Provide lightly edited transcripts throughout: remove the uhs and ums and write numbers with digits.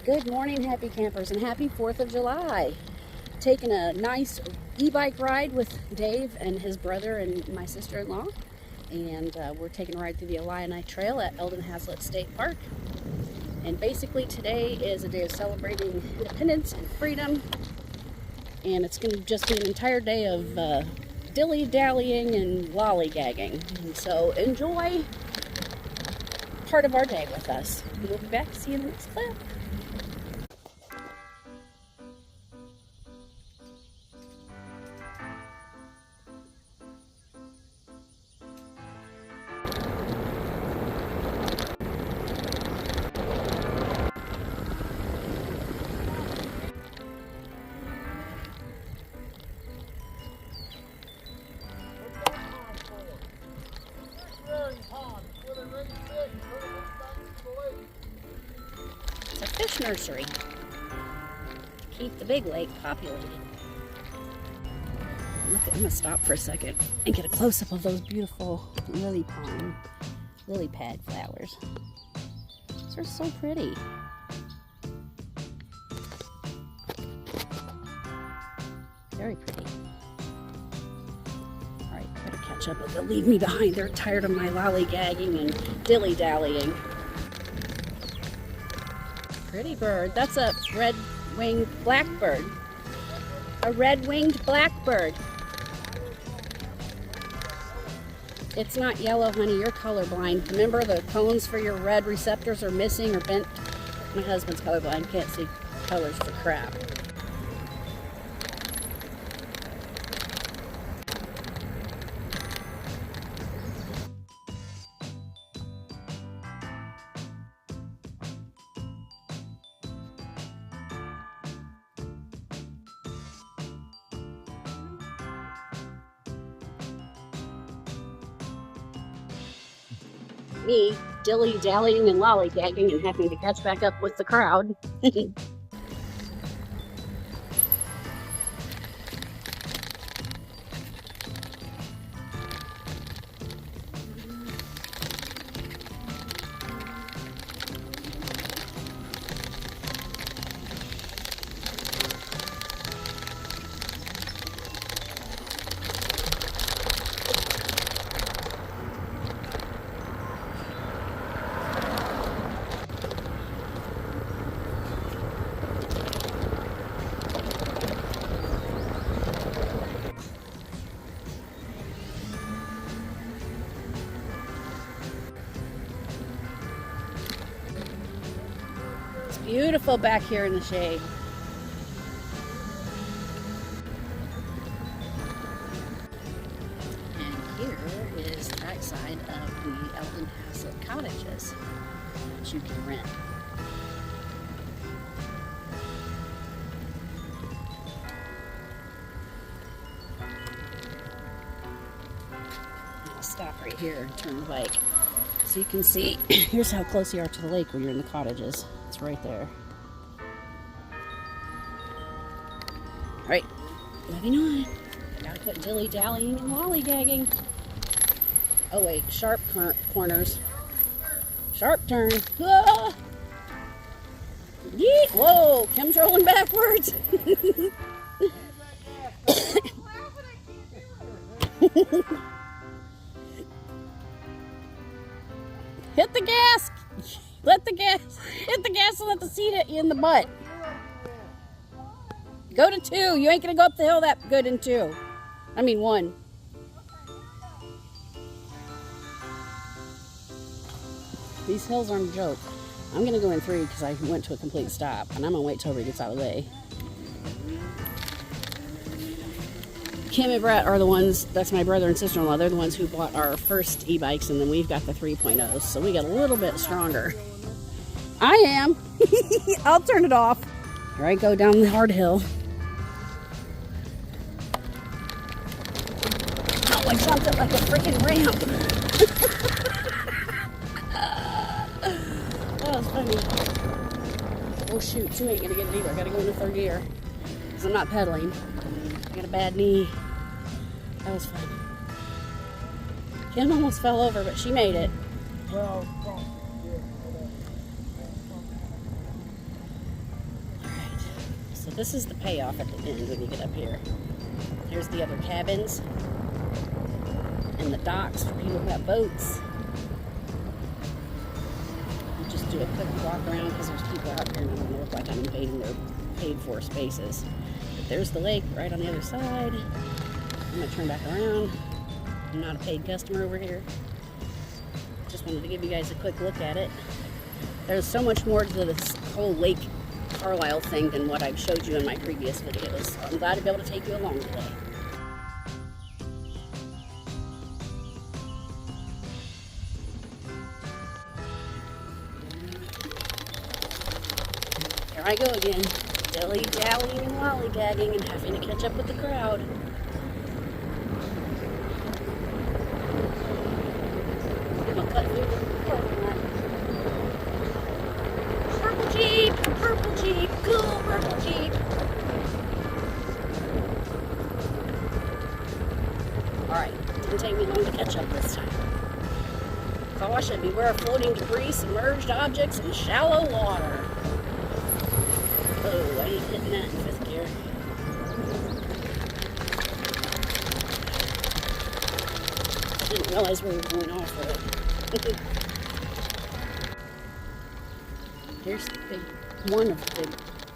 Good morning, happy campers, and happy 4th of July. Taking a nice e-bike ride with Dave and his brother and my sister-in-law. And we're taking a ride through the Illini Trail at Eldon Hazlitt State Park. And basically today is a day of celebrating independence and freedom. And it's going to just be an entire day of dilly-dallying and lollygagging. And so enjoy part of our day with us. We'll be back to see you in the next clip. It's a fish nursery to keep the big lake populated. Look, I'm gonna stop for a second and get a close-up of those beautiful lily pad flowers. These are so pretty. Very pretty. Alright, better catch up, but they'll leave me behind. They're tired of my lollygagging and dilly-dallying. Pretty bird. That's a red-winged blackbird. A red-winged blackbird. It's not yellow, honey. You're colorblind. Remember, the cones for your red receptors are missing or bent. My husband's colorblind. Can't see colors for crap. Me dilly-dallying and lollygagging and having to catch back up with the crowd. Beautiful back here in the shade. And here is the backside of the Eldon Hazlitt cottages that you can rent. I'll stop right here and turn the bike so you can see. Here's how close you are to the lake when you're in the cottages. It's right there. Alright, moving on. Gotta quit dilly-dallying and lollygagging. Oh wait, sharp corners. Sharp turn. Ah! Yeet! Whoa, Kim's rolling backwards. Hit the gas! Hit the gas and let the seat hit you in the butt. Go to 2. You ain't gonna go up the hill that good in 2. I mean 1. These hills aren't a joke. I'm gonna go in 3 because I went to a complete stop, and I'm gonna wait till he gets out of the way. Kim and Brett are the ones, that's my brother and sister-in-law, they're the ones who bought our first e-bikes, and then we've got the 3.0s, so we got a little bit stronger. I am. I'll turn it off. Here I go down the hard hill. Oh, I jumped it like a freaking ramp. That was funny. Oh shoot, 2 ain't gonna get it either. I gotta go into 3rd gear because I'm not pedaling. I got a bad knee. That was fun. Kim almost fell over, but she made it. So this is the payoff at the end when you get up here. Here's the other cabins and the docks for people who have boats. We'll just do a quick walk around because there's people out here and I don't want to look like I'm invading their paid-for spaces. But there's the lake right on the other side. I'm going to turn back around. I'm not a paid customer over here. Just wanted to give you guys a quick look at it. There's so much more to this whole Lake Carlyle thing than what I've showed you in my previous videos. So I'm glad to be able to take you along today. Here I go again, dilly-dallying and lollygagging and having to catch up with the crowd. I'm gonna cut through the parking lot. Purple Jeep, cool purple Jeep. Alright, didn't take me long to catch up this time. Caution, beware of floating debris, submerged objects, and shallow water. Oh, I ain't hitting that in fifth gear. I didn't realize we were going off-road. Here's one of the big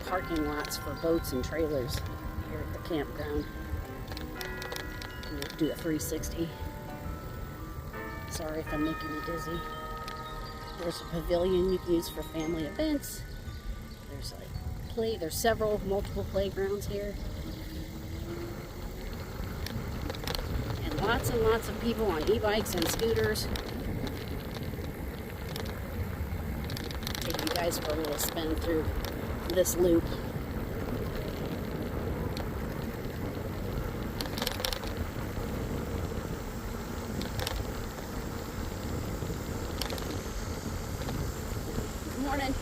parking lots for boats and trailers here at the campground. I'm going to do a 360. Sorry if I'm making you dizzy. There's a pavilion you can use for family events. There's there's multiple playgrounds here. And lots of people on e-bikes and scooters. Take you guys for a little spin through this loop. Good morning.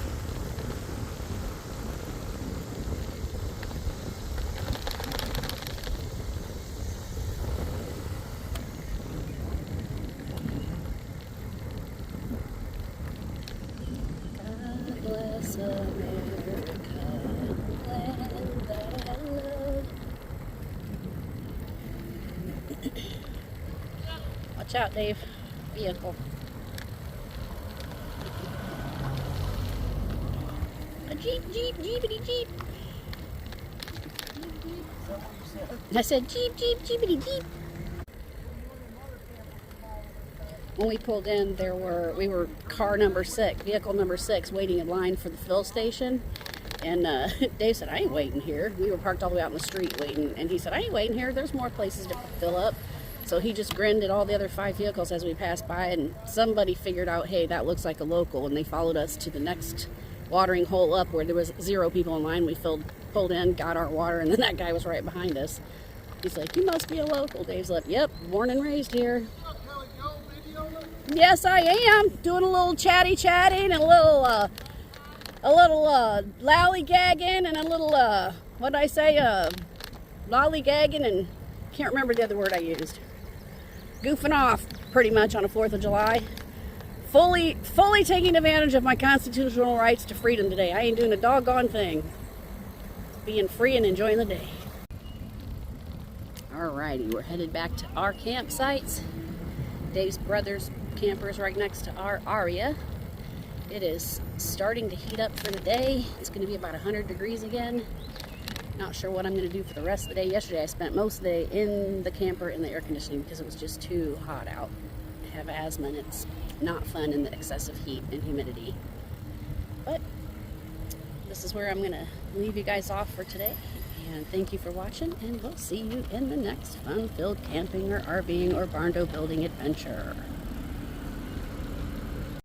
America, land that I love. Watch out, Dave. Vehicle. A jeepity jeep. I said jeepity jeep. When we pulled in, we were vehicle number 6, waiting in line for the fill station. And Dave said, I ain't waiting here. We were parked all the way out in the street waiting. And he said, I ain't waiting here. There's more places to fill up. So he just grinned at all the other 5 vehicles as we passed by. And somebody figured out, hey, that looks like a local. And they followed us to the next watering hole up where there was 0 people in line. We pulled in, got our water, and then that guy was right behind us. He's like, you must be a local. Dave's like, yep, born and raised here. Yes, I am. Doing a little chatting and a little lollygagging and a little, lollygagging and can't remember the other word I used. Goofing off pretty much on a 4th of July. Fully taking advantage of my constitutional rights to freedom today. I ain't doing a doggone thing. Being free and enjoying the day. Alrighty, we're headed back to our campsites. Dave's brother's camper is right next to our area. It is starting to heat up for the day. It's going to be about 100 degrees again. Not sure what I'm going to do for the rest of the day. Yesterday I spent most of the day in the camper in the air conditioning because it was just too hot out. I have asthma and it's not fun in the excessive heat and humidity. But this is where I'm going to leave you guys off for today. And thank you for watching, and we'll see you in the next fun-filled camping or RVing or barn door building adventure.